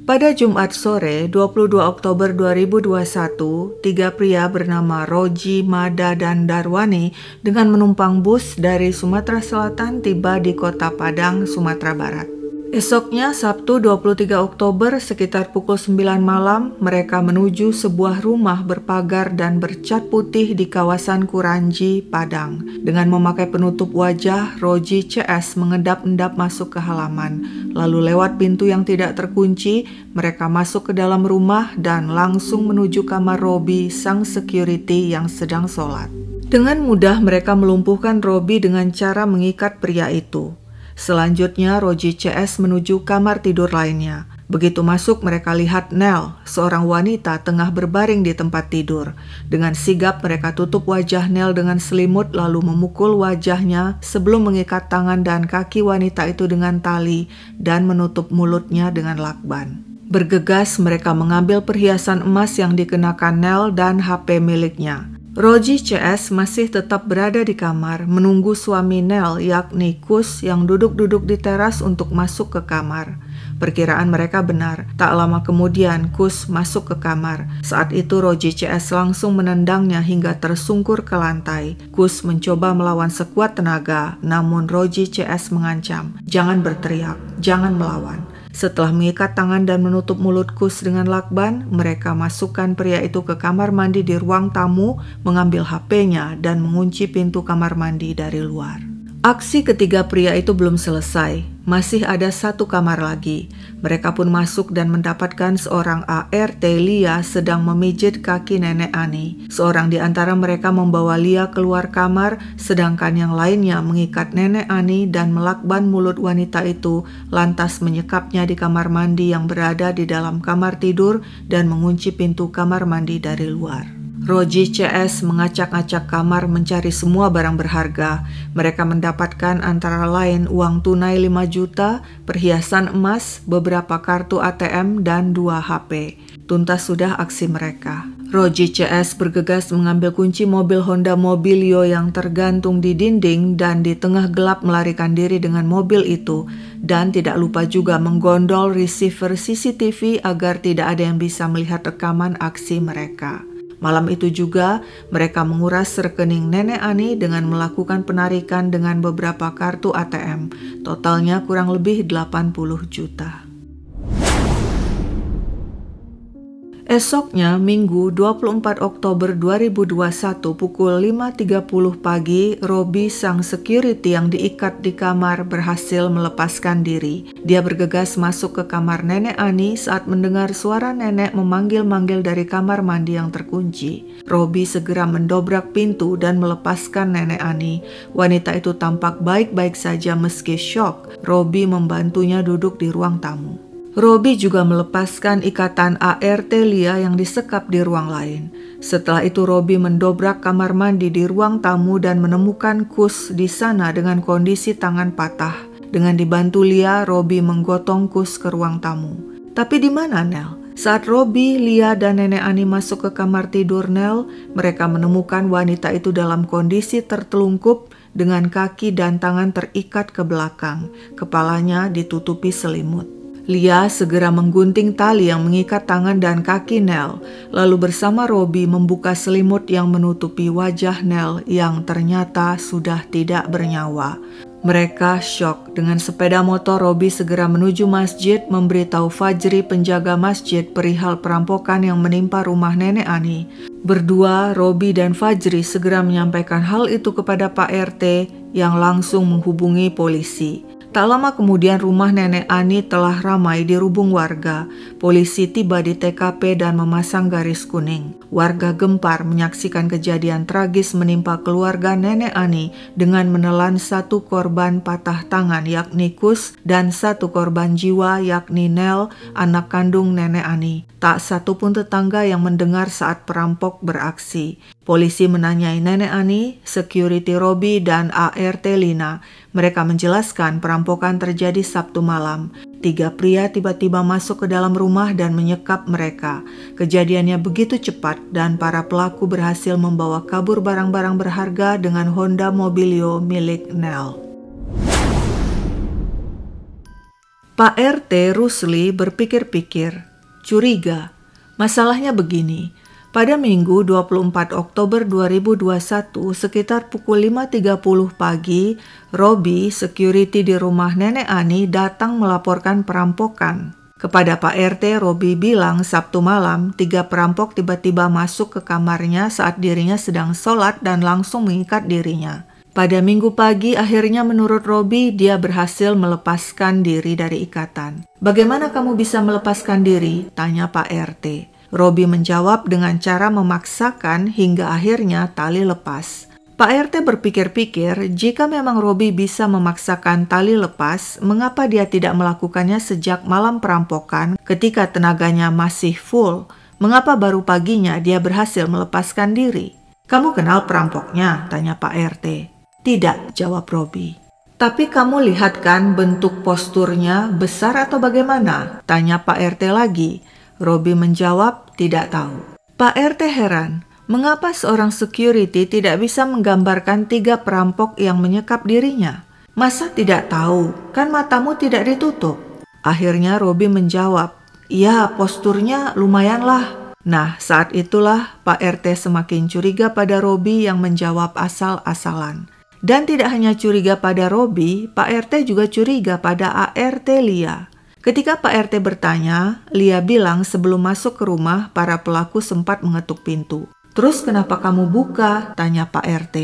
Pada Jumat sore, 22 Oktober 2021, tiga pria bernama Roji, Mada, dan Darwani dengan menumpang bus dari Sumatera Selatan tiba di Kota Padang, Sumatera Barat. Esoknya, Sabtu 23 Oktober, sekitar pukul 9 malam, mereka menuju sebuah rumah berpagar dan bercat putih di kawasan Kuranji, Padang. Dengan memakai penutup wajah, Roji CS mengendap-endap masuk ke halaman. Lalu lewat pintu yang tidak terkunci, mereka masuk ke dalam rumah dan langsung menuju kamar Robi, sang security yang sedang sholat. Dengan mudah mereka melumpuhkan Robi dengan cara mengikat pria itu. Selanjutnya, Roji CS menuju kamar tidur lainnya. Begitu masuk, mereka lihat Nel, seorang wanita tengah berbaring di tempat tidur. Dengan sigap, mereka tutup wajah Nel dengan selimut lalu memukul wajahnya sebelum mengikat tangan dan kaki wanita itu dengan tali dan menutup mulutnya dengan lakban. Bergegas, mereka mengambil perhiasan emas yang dikenakan Nel dan HP miliknya. Roji CS masih tetap berada di kamar menunggu suami Nel yakni Kus yang duduk-duduk di teras untuk masuk ke kamar. Perkiraan mereka benar, tak lama kemudian Kus masuk ke kamar. Saat itu Roji CS langsung menendangnya hingga tersungkur ke lantai. Kus mencoba melawan sekuat tenaga, namun Roji CS mengancam, "Jangan berteriak, jangan melawan." Setelah mengikat tangan dan menutup mulut Kus dengan lakban, mereka masukkan pria itu ke kamar mandi di ruang tamu, mengambil HP-nya dan mengunci pintu kamar mandi dari luar. Aksi ketiga pria itu belum selesai. Masih ada satu kamar lagi. Mereka pun masuk dan mendapatkan seorang ART Lia sedang memijit kaki nenek Ani. Seorang di antara mereka membawa Lia keluar kamar, sedangkan yang lainnya mengikat nenek Ani dan melakban mulut wanita itu, lantas menyekapnya di kamar mandi yang berada di dalam kamar tidur dan mengunci pintu kamar mandi dari luar. Roji CS mengacak-acak kamar mencari semua barang berharga. Mereka mendapatkan antara lain uang tunai 5 juta, perhiasan emas, beberapa kartu ATM, dan 2 HP. Tuntas sudah aksi mereka. Roji CS bergegas mengambil kunci mobil Honda Mobilio yang tergantung di dinding dan di tengah gelap melarikan diri dengan mobil itu. Dan tidak lupa juga menggondol receiver CCTV agar tidak ada yang bisa melihat rekaman aksi mereka. Malam itu juga, mereka menguras rekening nenek Ani dengan melakukan penarikan dengan beberapa kartu ATM. Totalnya kurang lebih 80 juta. Esoknya, Minggu 24 Oktober 2021 pukul 5.30 pagi, Robi sang security yang diikat di kamar berhasil melepaskan diri. Dia bergegas masuk ke kamar nenek Ani saat mendengar suara nenek memanggil-manggil dari kamar mandi yang terkunci. Robi segera mendobrak pintu dan melepaskan nenek Ani. Wanita itu tampak baik-baik saja meski syok. Robi membantunya duduk di ruang tamu. Robi juga melepaskan ikatan ART Lia yang disekap di ruang lain. Setelah itu Robi mendobrak kamar mandi di ruang tamu dan menemukan Kus di sana dengan kondisi tangan patah. Dengan dibantu Lia, Robi menggotong Kus ke ruang tamu. Tapi di mana Nel? Saat Robi, Lia, dan nenek Ani masuk ke kamar tidur Nel, mereka menemukan wanita itu dalam kondisi tertelungkup dengan kaki dan tangan terikat ke belakang. Kepalanya ditutupi selimut. Lia segera menggunting tali yang mengikat tangan dan kaki Nel, lalu bersama Robi membuka selimut yang menutupi wajah Nel yang ternyata sudah tidak bernyawa. Mereka syok. Dengan sepeda motor, Robi segera menuju masjid memberitahu Fajri penjaga masjid perihal perampokan yang menimpa rumah nenek Ani. Berdua, Robi dan Fajri segera menyampaikan hal itu kepada Pak RT yang langsung menghubungi polisi. Tak lama kemudian rumah nenek Ani telah ramai dirubung warga. Polisi tiba di TKP dan memasang garis kuning. Warga gempar menyaksikan kejadian tragis menimpa keluarga nenek Ani dengan menelan satu korban patah tangan yakni Kus dan satu korban jiwa yakni Nel, anak kandung nenek Ani. Tak satu pun tetangga yang mendengar saat perampok beraksi. Polisi menanyai nenek Ani, security Robi, dan ART Lina. Mereka menjelaskan perampokan terjadi Sabtu malam. 3 pria tiba-tiba masuk ke dalam rumah dan menyekap mereka. Kejadiannya begitu cepat dan para pelaku berhasil membawa kabur barang-barang berharga dengan Honda Mobilio milik Nel. Pak RT Rusli berpikir-pikir, curiga. Masalahnya begini, pada Minggu 24 Oktober 2021 sekitar pukul 5.30 pagi, Robi, security di rumah Nenek Ani datang melaporkan perampokan. Kepada Pak RT, Robi bilang Sabtu malam 3 perampok tiba-tiba masuk ke kamarnya saat dirinya sedang sholat dan langsung mengikat dirinya. Pada Minggu pagi, akhirnya menurut Robi, dia berhasil melepaskan diri dari ikatan. Bagaimana kamu bisa melepaskan diri? Tanya Pak RT. Robi menjawab dengan cara memaksakan hingga akhirnya tali lepas. Pak RT berpikir-pikir, jika memang Robi bisa memaksakan tali lepas, mengapa dia tidak melakukannya sejak malam perampokan ketika tenaganya masih full? Mengapa baru paginya dia berhasil melepaskan diri? Kamu kenal perampoknya? Tanya Pak RT. Tidak, jawab Robi. Tapi kamu lihat kan bentuk posturnya besar atau bagaimana? Tanya Pak RT lagi. Robi menjawab tidak tahu. Pak RT heran, mengapa seorang security tidak bisa menggambarkan 3 perampok yang menyekap dirinya? Masa tidak tahu? Kan matamu tidak ditutup. Akhirnya Robi menjawab, ya posturnya lumayanlah. Nah, saat itulah Pak RT semakin curiga pada Robi yang menjawab asal-asalan. Dan tidak hanya curiga pada Robi, Pak RT juga curiga pada ART Lia. Ketika Pak RT bertanya, Lia bilang sebelum masuk ke rumah, para pelaku sempat mengetuk pintu. Terus kenapa kamu buka? Tanya Pak RT.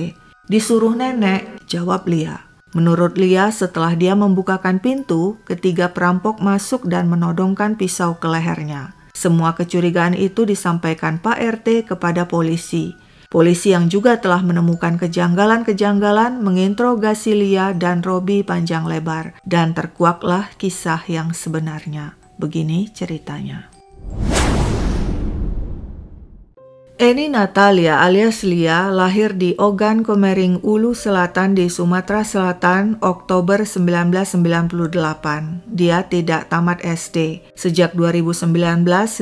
Disuruh nenek, jawab Lia. Menurut Lia, setelah dia membukakan pintu, ketiga perampok masuk dan menodongkan pisau ke lehernya. Semua kecurigaan itu disampaikan Pak RT kepada polisi. Polisi yang juga telah menemukan kejanggalan-kejanggalan menginterogasi Lia dan Robi panjang lebar, dan terkuaklah kisah yang sebenarnya. Begini ceritanya. Eni Natalia alias Lia lahir di Ogan Komering Ulu Selatan di Sumatera Selatan Oktober 1998. Dia tidak tamat SD. Sejak 2019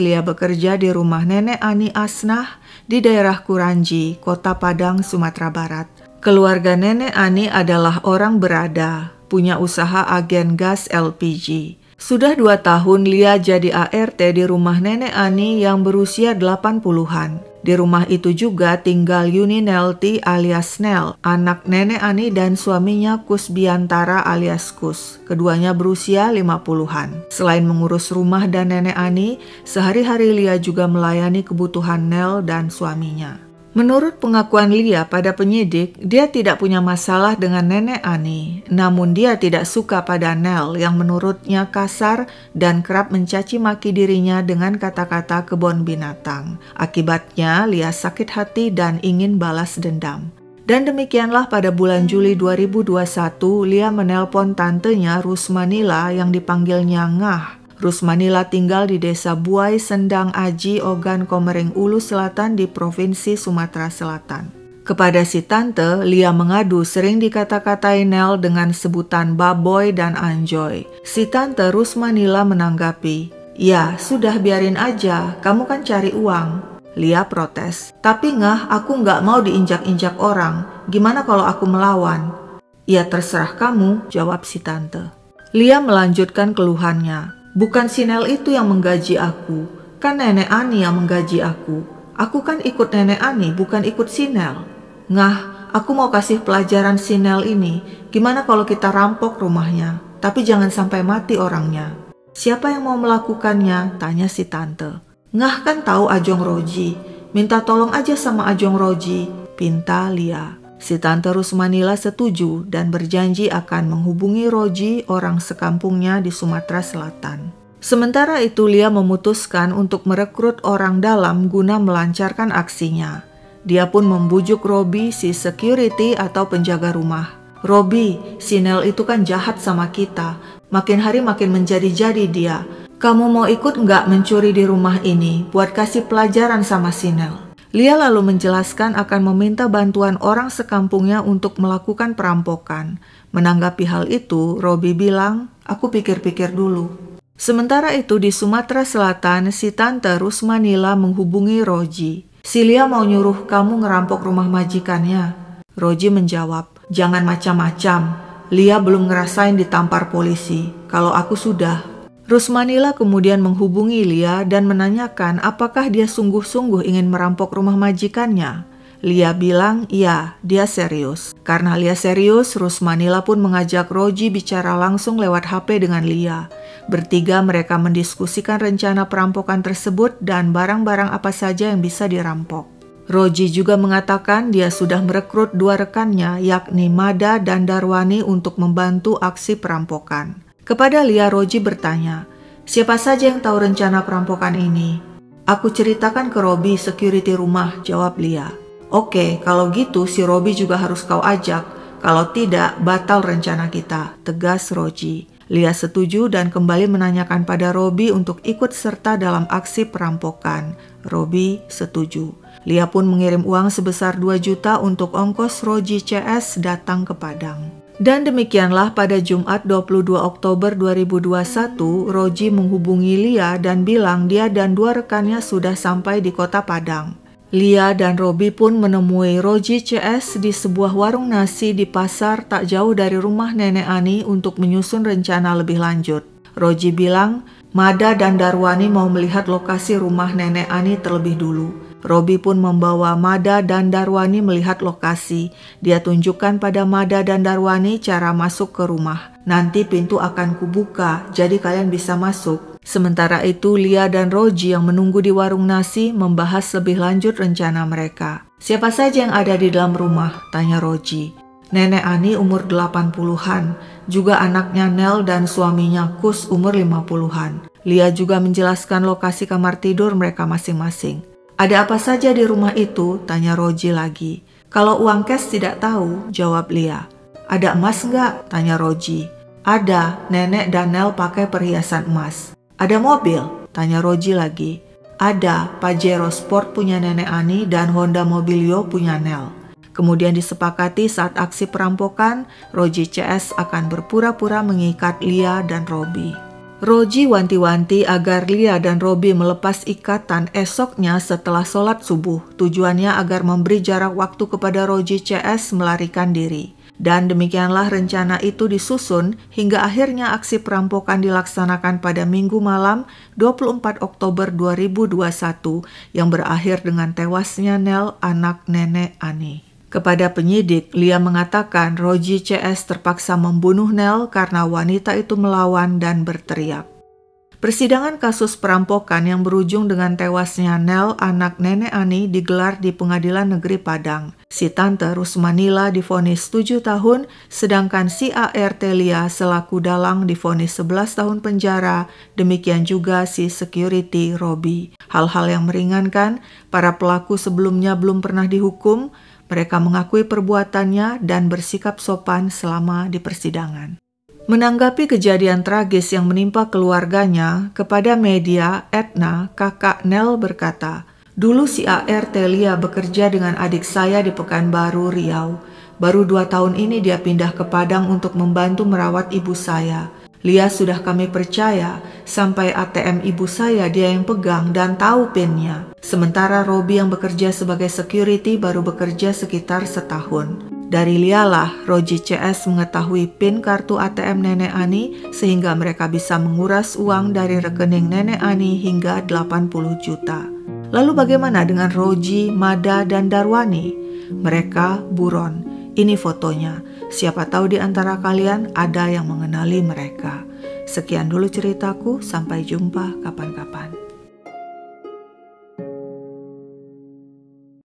Lia bekerja di rumah Nenek Ani Asnah di daerah Kuranji, Kota Padang, Sumatera Barat. Keluarga Nenek Ani adalah orang berada, punya usaha agen gas LPG. Sudah 2 tahun Lia jadi ART di rumah Nenek Ani yang berusia 80-an. Di rumah itu juga tinggal Yuni Nelti alias Nel, anak Nenek Ani dan suaminya Kus Biantara alias Kus. Keduanya berusia 50-an. Selain mengurus rumah dan Nenek Ani, sehari-hari Lia juga melayani kebutuhan Nel dan suaminya. Menurut pengakuan Lia pada penyidik, dia tidak punya masalah dengan Nenek Ani. Namun dia tidak suka pada Nel yang menurutnya kasar dan kerap mencaci maki dirinya dengan kata-kata kebun binatang. Akibatnya Lia sakit hati dan ingin balas dendam. Dan demikianlah pada bulan Juli 2021, Lia menelpon tantenya Rusmanila yang dipanggilnya Ngah. Rusmanila tinggal di desa Buai Sendang Aji, Ogan Komering Ulu Selatan di Provinsi Sumatera Selatan. Kepada si tante, Lia mengadu sering dikata-katai Nel dengan sebutan baboy dan anjoy. Si tante Rusmanila menanggapi, ya sudah biarin aja, kamu kan cari uang. Lia protes, tapi Ngah, aku nggak mau diinjak-injak orang, gimana kalau aku melawan? Ya terserah kamu, jawab si tante. Lia melanjutkan keluhannya. Bukan si Nel itu yang menggaji aku, kan Nenek Ani yang menggaji aku. Aku kan ikut Nenek Ani, bukan ikut si Nel. Ngah, aku mau kasih pelajaran si Nel ini. Gimana kalau kita rampok rumahnya? Tapi jangan sampai mati orangnya. Siapa yang mau melakukannya? Tanya si tante. Ngah kan tahu Ajong Roji. Minta tolong aja sama Ajong Roji, pinta Lia. Si tante Rusmanila setuju dan berjanji akan menghubungi Roji, orang sekampungnya di Sumatera Selatan. Sementara itu Lia memutuskan untuk merekrut orang dalam guna melancarkan aksinya. Dia pun membujuk Robi, si security atau penjaga rumah. Robi, si Nel itu kan jahat sama kita. Makin hari makin menjadi-jadi dia. Kamu mau ikut nggak mencuri di rumah ini buat kasih pelajaran sama si Nel? Lia lalu menjelaskan akan meminta bantuan orang sekampungnya untuk melakukan perampokan. Menanggapi hal itu, Robi bilang, aku pikir-pikir dulu. Sementara itu di Sumatera Selatan, si tante Rusmanila menghubungi Roji. Si Lia mau nyuruh kamu ngerampok rumah majikannya. Roji menjawab, jangan macam-macam. Lia belum ngerasain ditampar polisi. kalau aku sudah. Rusmanila kemudian menghubungi Lia dan menanyakan apakah dia sungguh-sungguh ingin merampok rumah majikannya. Lia bilang iya, dia serius. Karena Lia serius, Rusmanila pun mengajak Roji bicara langsung lewat HP dengan Lia. Bertiga mereka mendiskusikan rencana perampokan tersebut dan barang-barang apa saja yang bisa dirampok. Roji juga mengatakan dia sudah merekrut 2 rekannya, yakni Mada dan Darwani untuk membantu aksi perampokan. Kepada Lia, Roji bertanya, siapa saja yang tahu rencana perampokan ini? Aku ceritakan ke Robi, security rumah, jawab Lia. Oke, kalau gitu si Robi juga harus kau ajak. Kalau tidak, batal rencana kita, tegas Roji. Lia setuju dan kembali menanyakan pada Robi untuk ikut serta dalam aksi perampokan. Robi setuju. Lia pun mengirim uang sebesar 2 juta untuk ongkos Roji CS datang ke Padang. Dan demikianlah pada Jumat 22 Oktober 2021, Roji menghubungi Lia dan bilang dia dan 2 rekannya sudah sampai di kota Padang. Lia dan Robi pun menemui Roji CS di sebuah warung nasi di pasar tak jauh dari rumah Nenek Ani untuk menyusun rencana lebih lanjut. Roji bilang, Mada dan Darwani mau melihat lokasi rumah Nenek Ani terlebih dulu. Robi pun membawa Mada dan Darwani melihat lokasi. Dia tunjukkan pada Mada dan Darwani cara masuk ke rumah. Nanti pintu akan kubuka, jadi kalian bisa masuk. Sementara itu, Lia dan Roji yang menunggu di warung nasi membahas lebih lanjut rencana mereka. Siapa saja yang ada di dalam rumah? Tanya Roji. Nenek Ani umur 80-an, juga anaknya Nel dan suaminya Kus umur 50-an. Lia juga menjelaskan lokasi kamar tidur mereka masing-masing. Ada apa saja di rumah itu? Tanya Roji lagi. Kalau uang cash tidak tahu, jawab Lia. Ada emas nggak? Tanya Roji. Ada, nenek dan Nel pakai perhiasan emas. Ada mobil? Tanya Roji lagi. Ada, Pajero Sport punya Nenek Ani dan Honda Mobilio punya Nel. Kemudian disepakati saat aksi perampokan, Roji CS akan berpura-pura mengikat Lia dan Robi. Roji wanti-wanti agar Lia dan Robi melepas ikatan esoknya setelah sholat subuh. Tujuannya agar memberi jarak waktu kepada Roji CS melarikan diri. Dan demikianlah rencana itu disusun hingga akhirnya aksi perampokan dilaksanakan pada Minggu malam 24 Oktober 2021 yang berakhir dengan tewasnya Nel, anak Nenek Ani. Kepada penyidik, Lia mengatakan Roji CS terpaksa membunuh Nel karena wanita itu melawan dan berteriak. Persidangan kasus perampokan yang berujung dengan tewasnya Nel, anak Nenek Ani, digelar di Pengadilan Negeri Padang. Si Tante Rusmanila divonis 7 tahun, sedangkan si ART Lia selaku dalang divonis 11 tahun penjara, demikian juga si security Robi. Hal-hal yang meringankan, para pelaku sebelumnya belum pernah dihukum, mereka mengakui perbuatannya dan bersikap sopan selama di persidangan. Menanggapi kejadian tragis yang menimpa keluarganya, kepada media, Etna, kakak Nel berkata, dulu si ART Lia bekerja dengan adik saya di Pekanbaru, Riau. Baru 2 tahun ini dia pindah ke Padang untuk membantu merawat ibu saya. Lia sudah kami percaya, sampai ATM ibu saya dia yang pegang dan tahu PIN-nya. Sementara Robi yang bekerja sebagai security baru bekerja sekitar setahun. Dari Lialah, Roji CS mengetahui PIN kartu ATM Nenek Ani sehingga mereka bisa menguras uang dari rekening Nenek Ani hingga 80 juta. Lalu bagaimana dengan Roji, Mada, dan Darwani? Mereka buron. Ini fotonya. Siapa tahu di antara kalian ada yang mengenali mereka. Sekian dulu ceritaku, sampai jumpa kapan-kapan.